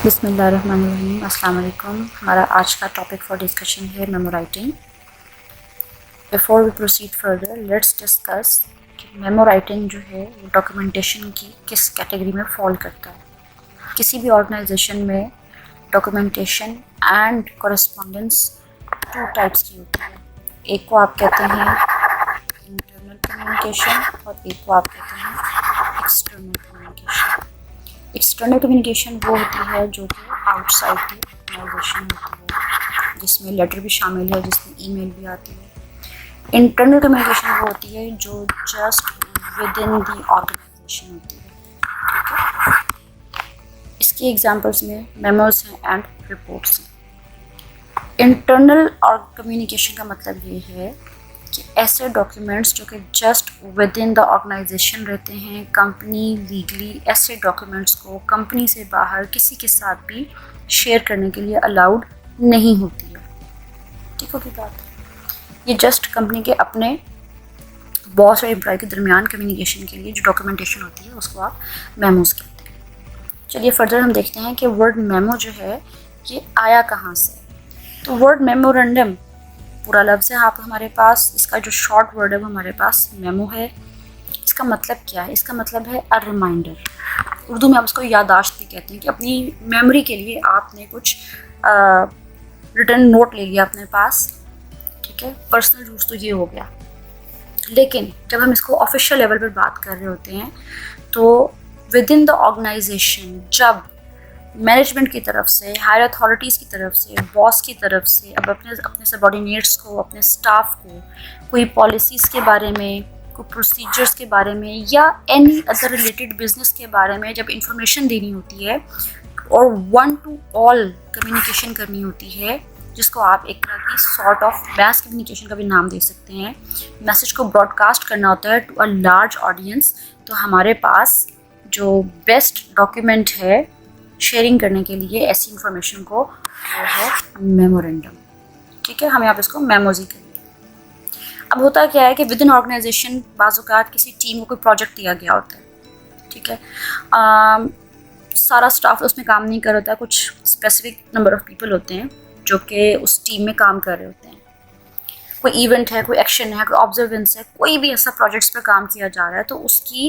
बिस्मिल्लाहिर्रहमानिर्रहीम। अस्सलाम वालेकुम। हमारा आज का टॉपिक फॉर डिस्कशन है memo writing. Before we proceed further let's discuss कि मेमो राइटिंग जो है वो डॉक्यूमेंटेशन की किस कैटेगरी में फॉल करता है। किसी भी ऑर्गेनाइजेशन में documentation and correspondence two types की होती है। एक को आप कहते हैं इंटरनल कम्युनिकेशन और एक को आप कहते हैं एक्सटर्नल कम्युनिकेशन। एक्सटर्नल कम्युनिकेशन वो होती है जो कि आउटसाइड की ऑर्गेनाइजेशन होती है, जिसमें लेटर भी शामिल है, जिसमें ईमेल भी आती है। इंटरनल कम्युनिकेशन वो होती है जो just within the organisation होती है। ठीक है, इसकी एग्जांपल्स में मेमोज हैं एंड रिपोर्ट्स हैं। इंटरनल और कम्युनिकेशन का मतलब ये है कि ऐसे डॉक्यूमेंट्स जो कि just within the organisation रहते हैं, कंपनी लीगली ऐसे डॉक्यूमेंट्स को कंपनी से बाहर किसी के साथ भी शेयर करने के लिए अलाउड नहीं होती है। ठीक होगी बात। ये जस्ट कंपनी के अपने बॉस और एम्प्लॉय के दरमियान कम्युनिकेशन के लिए जो डॉक्यूमेंटेशन होती है उसको आप मेमोज कहते हैं। चलिए फर्दर हम देखते हैं कि वर्ड मेमो जो है ये आया कहाँ से। तो वर्ड मेमोरेंडम पूरा लफ्ज़ है आप हमारे पास, इसका जो शॉर्ट वर्ड है वो हमारे पास मेमो है। इसका मतलब क्या है? इसका मतलब है अ रिमाइंडर। उर्दू में आप उसको याददाश्त भी कहते हैं कि अपनी मेमोरी के लिए आपने कुछ रिटन नोट ले लिया अपने पास। ठीक है, पर्सनल यूज़ तो ये हो गया। लेकिन जब हम इसको ऑफिशियल लेवल पर बात कर रहे होते हैं तो विद इन द ऑर्गेनाइजेशन जब मैनेजमेंट की तरफ से, हायर अथॉरिटीज़ की तरफ से, बॉस की तरफ से अब अपने सबॉर्डिनेट्स को, अपने स्टाफ को कोई पॉलिसीज़ के बारे में, कोई प्रोसीजर्स के बारे में या एनी अदर रिलेटेड बिजनेस के बारे में जब इंफॉर्मेशन देनी होती है और वन टू ऑल कम्युनिकेशन करनी होती है, जिसको आप एक तरह की सॉर्ट ऑफ मैस कम्युनिकेशन का भी नाम दे सकते हैं, मैसेज को ब्रॉडकास्ट करना होता है टू अ लार्ज ऑडियंस, तो हमारे पास जो बेस्ट डॉक्यूमेंट है शेयरिंग करने के लिए ऐसी इंफॉर्मेशन को वो है मेमोरेंडम। ठीक है, हम यहाँ पे इसको मेमोज ही करेंगे। अब होता क्या है कि विद इन ऑर्गेनाइजेशन बाज़ किसी टीम को कोई प्रोजेक्ट दिया गया होता है। ठीक है, सारा स्टाफ उसमें काम नहीं कर रहा होता, कुछ स्पेसिफिक नंबर ऑफ पीपल होते हैं जो कि उस टीम में काम कर रहे होते हैं। कोई इवेंट है, कोई एक्शन है, कोई ऑब्जर्वेंस है, कोई भी ऐसा प्रोजेक्ट्स पर काम किया जा रहा है तो उसकी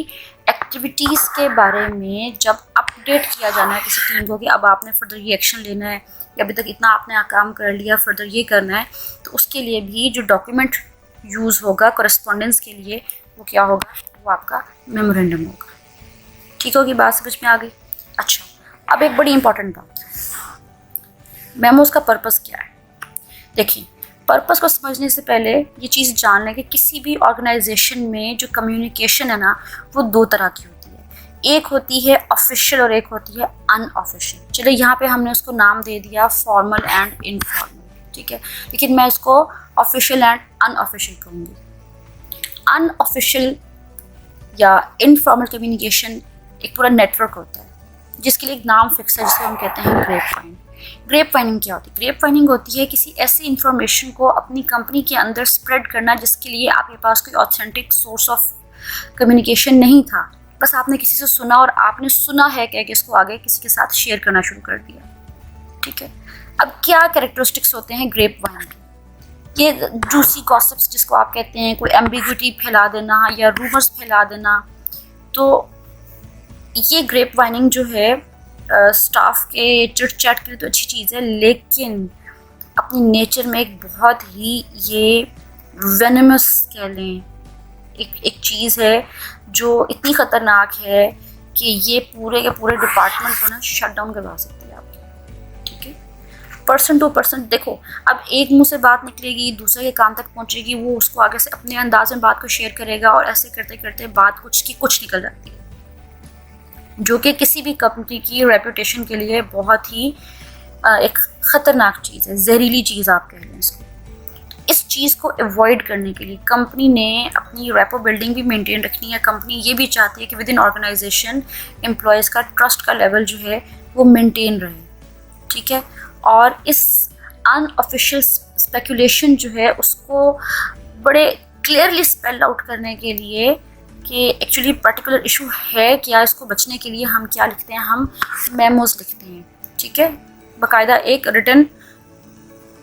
एक्टिविटीज़ के बारे में जब अपडेट किया जाना है किसी टीम को कि अब आपने फर्दर ये एक्शन लेना है या अभी तक इतना आपने काम कर लिया, फर्दर ये करना है, तो उसके लिए भी जो डॉक्यूमेंट यूज़ होगा कॉरेस्पॉन्डेंस के लिए वो क्या होगा? वो आपका मेमोरेंडम होगा। ठीक होगी बात, समझ में आ गई? अच्छा, अब एक बड़ी इंपॉर्टेंट बात, मेमोज का पर्पस क्या है? देखिए, पर्पस को समझने से पहले ये चीज़ जान लें कि किसी भी ऑर्गेनाइजेशन में जो कम्युनिकेशन है ना वो दो तरह की होती है। एक होती है ऑफिशियल और एक होती है अनऑफिशियल। चलिए यहाँ पे हमने उसको नाम दे दिया फॉर्मल एंड इनफॉर्मल। ठीक है, लेकिन मैं इसको ऑफिशियल एंड अनऑफिशियल कहूँगी। अनऑफिशियल या इनफॉर्मल कम्युनिकेशन एक पूरा नेटवर्क होता है जिसके लिए एक नाम फिक्स है, जिसको हम कहते हैं ग्रेपवाइन। ग्रेपवाइनिंग क्या होती है? ग्रेपवाइनिंग होती है किसी ऐसी इंफॉर्मेशन को अपनी कंपनी के अंदर स्प्रेड करना जिसके लिए आपके पास कोई ऑथेंटिक सोर्स ऑफ कम्युनिकेशन नहीं था, बस आपने किसी से सुना और आपने सुना है कह के इसको आगे किसी के साथ शेयर करना शुरू कर दिया। ठीक है, अब क्या कैरेक्टरिस्टिक्स होते हैं ग्रेपवाइन के? ये जूसी गॉसिप्स जिसको आप कहते हैं, कोई एम्बिग्विटी फैला देना या रूमर्स फैला देना, तो ये ग्रेपवाइनिंग जो है स्टाफ के चिट चैट के लिए तो अच्छी चीज़ है, लेकिन अपनी नेचर में एक बहुत ही ये वेनमस कह लें एक चीज़ है जो इतनी ख़तरनाक है कि ये पूरे के पूरे डिपार्टमेंट को ना शट डाउन करवा सकती है आपकी। ठीक है, पर्सन टू पर्सन देखो, अब एक मुंह से बात निकलेगी, दूसरे के कान तक पहुंचेगी, वो उसको आगे से अपने अंदाज में बात को शेयर करेगा और ऐसे करते करते बात कुछ की कुछ निकल जाती है, जो कि किसी भी कंपनी की रेपुटेशन के लिए बहुत ही एक ख़तरनाक चीज़ है, जहरीली चीज़ आप कह लें इसको। इस चीज़ को अवॉइड करने के लिए कंपनी ने अपनी रेपो बिल्डिंग भी मेंटेन रखनी है। कंपनी ये भी चाहती है कि विद इन ऑर्गेनाइजेशन एम्प्लॉयज़ का ट्रस्ट का लेवल जो है वो मेंटेन रहे। ठीक है, और इस अनऑफिशियल स्पेकुलेशन जो है उसको बड़े क्लियरली स्पेल आउट करने के लिए कि एक्चुअली पर्टिकुलर इशू है क्या, इसको बचने के लिए हम क्या लिखते हैं, हम मेमोज लिखते हैं। ठीक है, बाकायदा एक रिटन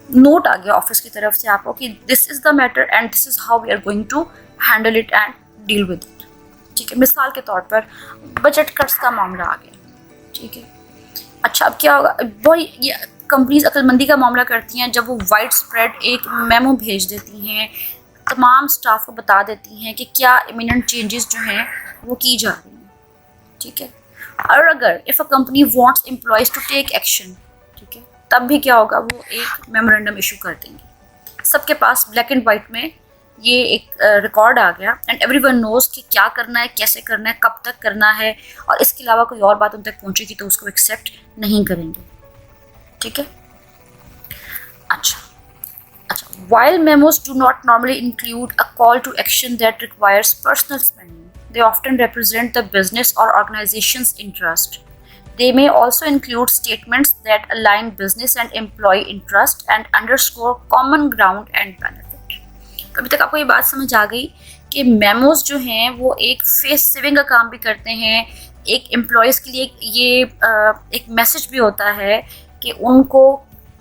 नोट आ गया ऑफिस की तरफ से आपको कि this is the matter and this is how we are going to handle it and deal with it. ठीक है, मिसाल के तौर पर बजट कट्स का मामला आ गया। ठीक है, अच्छा अब क्या होगा, वही ये कंपनीज अक्लमंदी का मामला करती हैं जब वो वाइड स्प्रेड एक मेमो भेज देती हैं, तमाम स्टाफ को बता देती हैं कि क्या इमिनेंट चेंजेस जो हैं वो की जा रही हैं। ठीक है, और अगर if a company wants employees to take action, ठीक है, तब भी क्या होगा, वो एक मेमोरेंडम इशू कर देंगे। सबके पास ब्लैक एंड वाइट में ये एक रिकॉर्ड आ गया एंड एवरीवन नोज कि क्या करना है, कैसे करना है, कब तक करना है, और इसके अलावा कोई और बात उन तक पहुंचेगी तो उसको एक्सेप्ट नहीं करेंगे। ठीक है, अच्छा, while memos do not normally include a call to action that requires personal spending, they often represent the business or organization's interest. They may also include statements that align business and employee interest and underscore common ground and benefit. अभी तक आपको ये बात समझ आ गई कि memos जो हैं वो एक फेस सेविंग का काम भी करते हैं, एक एम्प्लॉयज़ के लिए ये एक मैसेज भी होता है कि उनको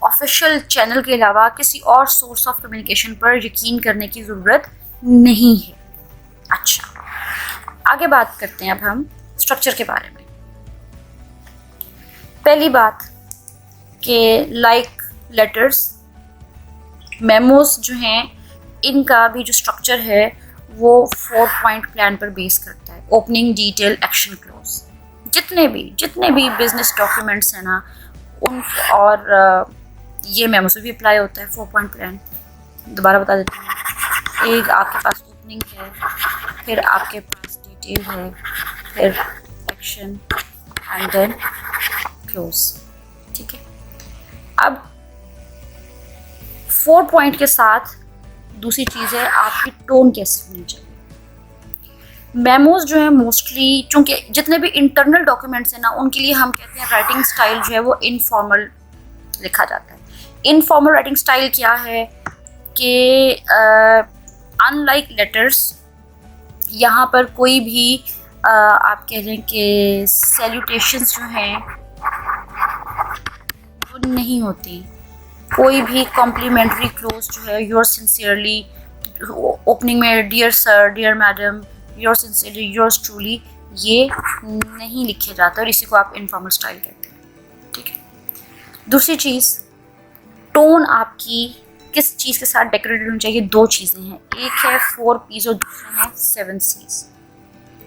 ऑफिशियल चैनल के अलावा किसी और सोर्स ऑफ कम्युनिकेशन पर यकीन करने की ज़रूरत नहीं है। अच्छा, आगे बात करते हैं अब हम स्ट्रक्चर के बारे में। पहली बात कि लाइक लेटर्स, मेमोज जो हैं इनका भी जो स्ट्रक्चर है वो 4 पॉइंट प्लान पर बेस करता है। Opening, detail, action, close. जितने भी बिजनेस डॉक्यूमेंट्स हैं ना उन, और ये मेमोस भी अप्लाई होता है 4 पॉइंट प्लान। दोबारा बता देती हूँ, एक आपके पास ओपनिंग है, फिर आपके पास डिटेल है, फिर एक्शन एंड देन क्लोज। ठीक है, अब 4 पॉइंट के साथ दूसरी चीज़ है आपकी टोन कैसी होनी चाहिए। मेमोज जो है मोस्टली, चूँकि जितने भी इंटरनल डॉक्यूमेंट्स हैं ना उनके लिए हम कहते हैं राइटिंग स्टाइल जो है वो इनफॉर्मल लिखा जाता है। इनफॉर्मल राइटिंग स्टाइल क्या है कि अनलाइक लेटर्स, यहाँ पर कोई भी आप कह रहे हैं कि सैल्यूटेशंस जो हैं वो नहीं होती, कोई भी कॉम्प्लीमेंट्री क्लोज जो है योर सिंसियरली, ओपनिंग में dear sir, dear madam, your sincerely, yours truly, ये नहीं लिखे जाता और इसी को आप इनफॉर्मल स्टाइल कहते हैं। ठीक है, दूसरी चीज़, टोन आपकी किस चीज़ के साथ डेकोरेटेड होनी चाहिए। 2 चीज़ें हैं, एक है 4 P's और दूसरा है 7 C's।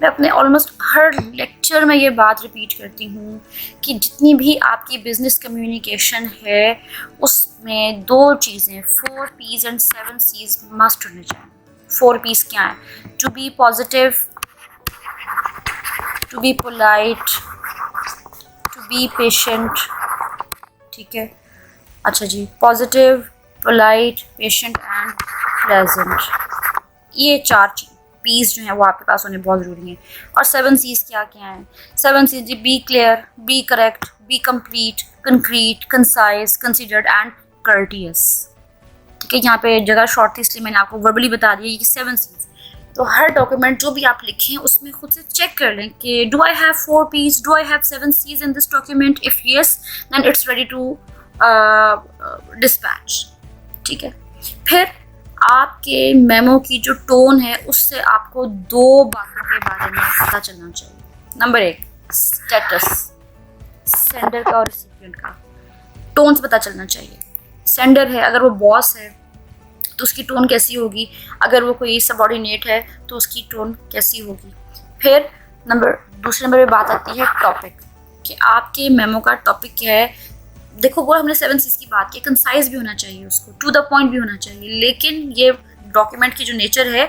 मैं अपने ऑलमोस्ट हर लेक्चर में ये बात रिपीट करती हूँ कि जितनी भी आपकी बिजनेस कम्युनिकेशन है उसमें 2 चीज़ें 4 P's एंड 7 C's मस्ट होने चाहिए। 4 P's क्या है? To be positive, to be polite, to be patient. ठीक है, अच्छा जी, positive, polite, patient and pleasant, ये 4 P's जो हैं वो आपके पास होने बहुत ज़रूरी हैं। और 7 C's क्या क्या हैं? 7 C's जी, be clear, be correct, be complete, concrete, concise, considered and courteous. ठीक है, यहाँ पे जगह शॉर्ट थी इसलिए मैंने आपको वर्बली बता दिया कि 7 C's। तो हर डॉक्यूमेंट जो भी आप लिखें उसमें खुद से चेक कर लें कि do I have 4 P's, do I have 7 C's in this document. If yes then it's ready to dispatch. ठीक है, फिर आपके मेमो की जो टोन है उससे आपको 2 बातों के बारे में पता चलना चाहिए। नंबर 1, स्टेटस, सेंडर का और रिसिपिएंट का टोन से पता चलना चाहिए। सेंडर है, अगर वो बॉस है तो उसकी टोन कैसी होगी, अगर वो कोई सबऑर्डिनेट है तो उसकी टोन कैसी होगी। फिर दूसरे नंबर पे बात आती है टॉपिक, कि आपके मेमो का टॉपिक क्या है। देखो, वो हमने 7 C's की बात की, कंसाइज भी होना चाहिए, उसको टू द पॉइंट भी होना चाहिए, लेकिन ये डॉक्यूमेंट की जो नेचर है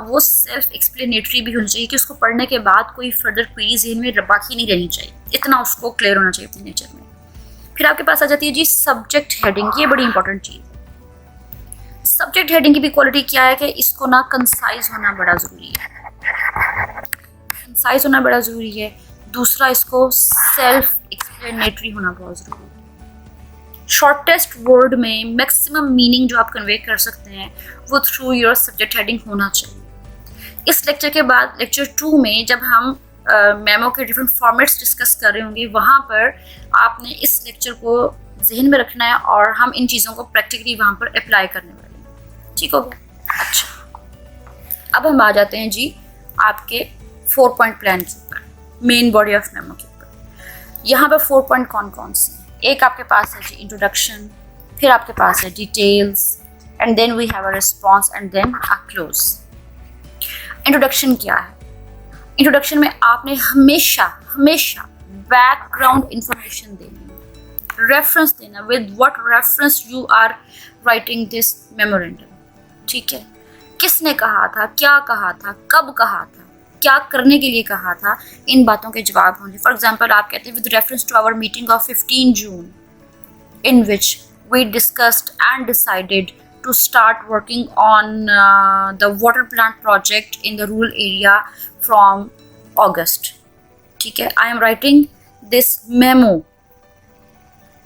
वो सेल्फ एक्सप्लेनेटरी भी होनी चाहिए कि उसको पढ़ने के बाद कोई फर्दर क्वेरीज इनमें बाकी नहीं रहनी चाहिए, इतना उसको क्लियर होना चाहिए अपने नेचर में। फिर आपके पास आ जाती है जी सब्जेक्ट हेडिंग, ये बड़ी इंपॉर्टेंट चीज़ है। सब्जेक्ट हेडिंग की भी क्वालिटी क्या है कि इसको ना कंसाइज होना बड़ा ज़रूरी है, कंसाइज होना बड़ा ज़रूरी है। दूसरा, इसको सेल्फ एक्सप्लेनेटरी होना बहुत ज़रूरी है। शॉर्टेस्ट वर्ड में मैक्सिमम मीनिंग जो आप कन्वे कर सकते हैं वो थ्रू योर सब्जेक्ट हेडिंग होना चाहिए। इस लेक्चर के बाद लेक्चर 2 में जब हम मेमो के डिफरेंट फॉर्मेट्स डिस्कस कर रहे होंगे, वहाँ पर आपने इस लेक्चर को जहन में रखना है और हम इन चीज़ों को प्रैक्टिकली वहाँ पर अप्लाई करने वाले हैं। ठीक हो गया? अच्छा, अब हम आ जाते हैं जी आपके 4 पॉइंट प्लान के ऊपर, मेन बॉडी ऑफ मेमो के ऊपर। यहाँ पर 4 पॉइंट कौन कौन से हैं? एक आपके पास है जी इंट्रोडक्शन, फिर आपके पास है details, and then we have a response, and then a close. Introduction क्या है? इंट्रोडक्शन में आपने हमेशा हमेशा बैकग्राउंड इंफॉर्मेशन देनी है, रेफरेंस देना, with what reference you are writing this memorandum. ठीक है, किसने कहा था, क्या कहा था, कब कहा था, क्या करने के लिए कहा था, इन बातों के जवाब होंगे। फॉर एग्जाम्पल आप कहते हैं with reference to our meeting of 15 June in which we discussed and decided to start working on the water plant project in the rural area from August. ठीक है, I am writing this memo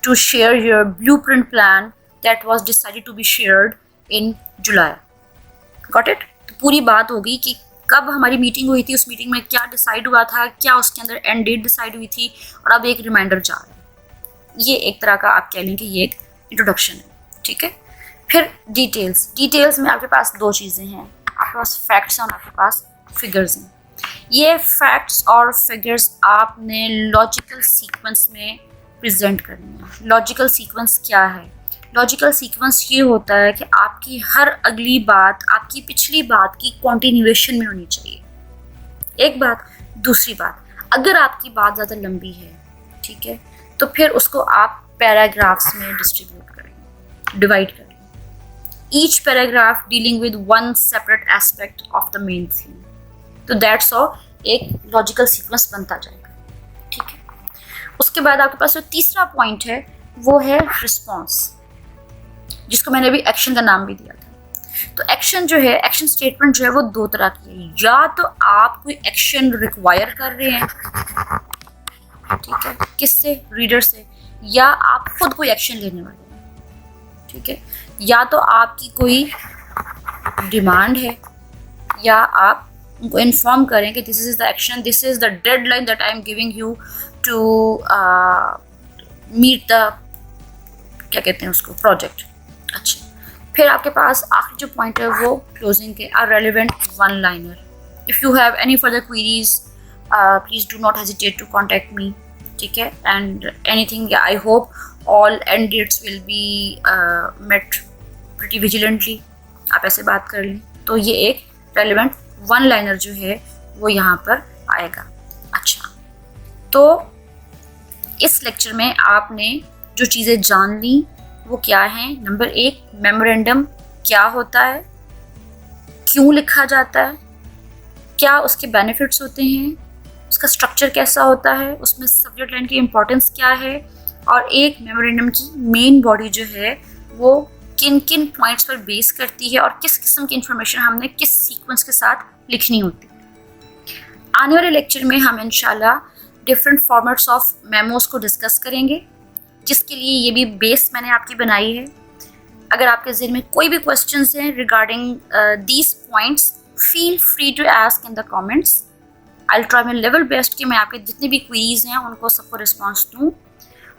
to share your blueprint plan that was decided to be shared in July. Got it? तो पूरी बात होगी कि कब हमारी meeting हुई थी, उस मीटिंग में क्या डिसाइड हुआ था, क्या उसके अंदर एंड डेट डिसाइड हुई थी, और अब एक रिमाइंडर जा रहा है। ये एक तरह का आप कह लें कि ये एक इंट्रोडक्शन है। ठीक है, फिर डिटेल्स। डिटेल्स में आपके पास 2 चीज़ें हैं, आपके पास फैक्ट्स हैं और आपके पास फिगर्स हैं। ये फैक्ट्स और फिगर्स आपने लॉजिकल सीक्वेंस में प्रेजेंट करनी है। लॉजिकल सीक्वेंस क्या है? लॉजिकल सीक्वेंस ये होता है कि आपकी हर अगली बात आपकी पिछली बात की कॉन्टिन्यूएशन में होनी चाहिए। एक बात। दूसरी बात, अगर आपकी बात ज़्यादा लंबी है, ठीक है, तो फिर उसको आप पैराग्राफ्स में डिस्ट्रीब्यूट करेंगे, डिवाइड करेंगे, each paragraph dealing with one separate aspect of the main theme. तो दैट्स ऑल एक लॉजिकल सीक्वेंस बनता जाएगा। ठीक है, उसके बाद आपके पास जो तीसरा पॉइंट है वो है रिस्पॉन्स, जिसको मैंने अभी एक्शन का नाम भी दिया था। तो एक्शन जो है, एक्शन स्टेटमेंट जो है वो 2 तरह की है। या तो आप कोई एक्शन रिक्वायर कर रहे हैं, ठीक है, किससे? रीडर से, या आप खुद कोई एक्शन लेने वाले हैं। ठीक है, या तो आपकी कोई डिमांड है, या आप उनको इन्फॉर्म करें कि this is the action, this is the deadline that I am giving you to meet the, क्या कहते हैं उसको, प्रोजेक्ट। अच्छा, फिर आपके पास आखिरी जो पॉइंट है वो क्लोजिंग के, are relevant one liner. If you have any further queries please do not hesitate to contact me. ठीक है, and anything, I hope all and dates will be met pretty vigilantly. आप ऐसे बात कर लें तो ये एक रेलिवेंट वन लाइनर जो है वो यहाँ पर आएगा। अच्छा, तो इस लेक्चर में आपने जो चीज़ें जान ली वो क्या हैं? नंबर 1, मेमोरेंडम क्या होता है, क्यों लिखा जाता है, क्या उसके बेनिफिट्स होते हैं, उसका स्ट्रक्चर कैसा होता है, उसमें सब्जेक्ट लाइन की इम्पोर्टेंस क्या है, और एक मेमोरेंडम की मेन बॉडी जो है वो किन किन पॉइंट्स पर बेस करती है और किस किस्म की इंफॉर्मेशन हमने किस सीक्वेंस के साथ लिखनी होती है। आने वाले लेक्चर में हम इंशाल्लाह डिफरेंट फॉर्मेट्स ऑफ मेमोज को डिस्कस करेंगे, जिसके लिए ये भी बेस मैंने आपकी बनाई है। अगर आपके ज़हन में कोई भी क्वेश्चंस हैं regarding these points, feel free to ask in the comments. I will try my level best कि मैं आपके जितनी भी क्वेरीज हैं उनको सबको रिस्पॉन्स दूँ,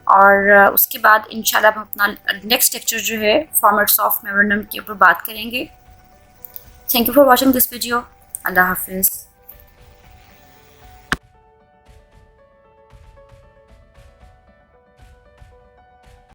और उसके बाद इंशाल्लाह हम अपना नेक्स्ट लेक्चर जो है फॉर्मेट्स ऑफ मेमोरेंडम के ऊपर बात करेंगे। Thank you for watching this video. अल्लाह हाफिज़।